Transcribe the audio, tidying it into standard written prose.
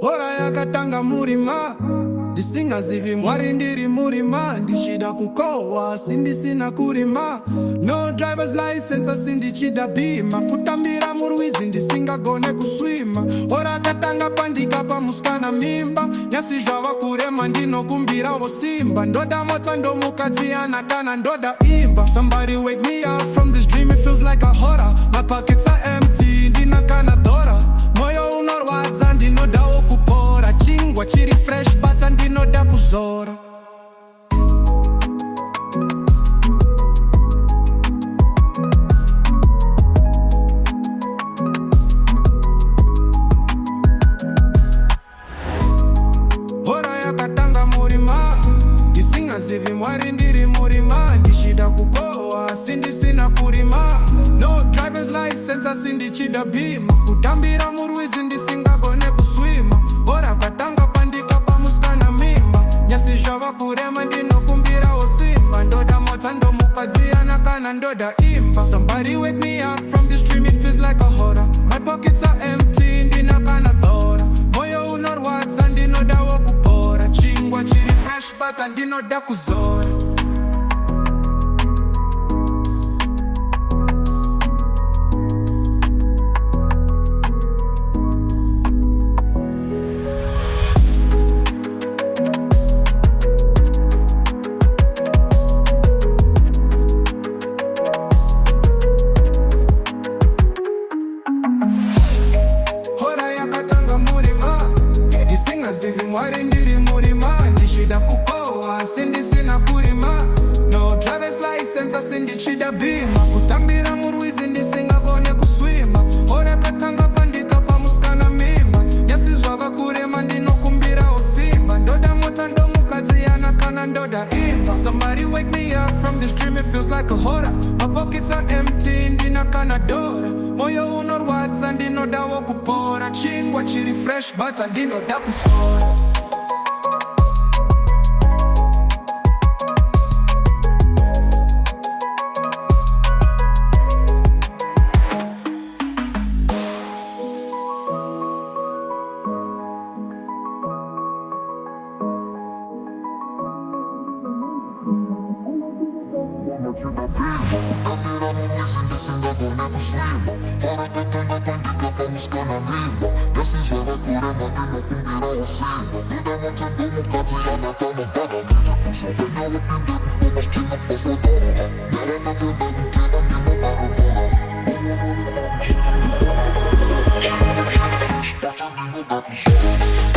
Hora yakatanga murima, ndisingazivi mwari ndiri murima. Ndichida kukohwa sindisina kurima. No driver's license asindichida bhima. Kutambira murwizi ndisingagone kuswima. Hora yakatanga pandika pamusikana mimba. Nyasi zvava kurema ndinokumbirawo simba. Ndoda mota ndomukadzi anakana ndoda imba. Somebody wake me up from this dream, it feels like a horror. My pockets are empty, ndinakana dhora. Moyo unorwadza ndinodawo kupora. Chingwa chiri fresh but ndinoda kuzora. Hora yakatanga murima, ndisingazivi mwari ndiri murima. Ndichida kukohwa sindisina kurima. No driver's license asindichida bhima. Kutambira murwizi ndisingagone kuswima. Hora yakatanga pandika pamusikana mimba. Nyasi zvava kurema ndinokumbirawo simba. Ndoda mota ndomukadzi anakana ndoda imba. Somebody wake me up from this dream, it feels like a horror. My pockets are empty, ndinakana dhora. Moyo unorwadza ndinodawo kupora. Chingwa chiri fresh but ndinoda kuzora. Ndisingazivi mwari ndiri murima. Ndichida kukohwa sindisina kurima. No driver's license asindichida bhima. Kutambira murwizi ndisingagone kuswima. Hora yakatanga pandika pamusikana mimba. Nyasi zvava kurema ndinokumbirawo simba. Ndoda mota ndomukadzi anakana ndoda imba. Somebody wake me up from this dream, it feels like a horror. My pockets are empty, ndinakana dhora. Moyo unorwadza ndinodawo kupora. Chingwa chiri fresh but ndinoda kuzora. Kutambira murwizi ndisingagone kuswima. Hora yakatanga pandika pamusikana mimba. Nyasi zvava kurema ndinokumbirawo simba. Ndoda mota ndomukadzi anakana ndoda kuzova nyawapinde kufoma stima faswa dhora. Nyala natenda kutenda ndinomarodora. Moyo unorwadza ndinoda kuzora.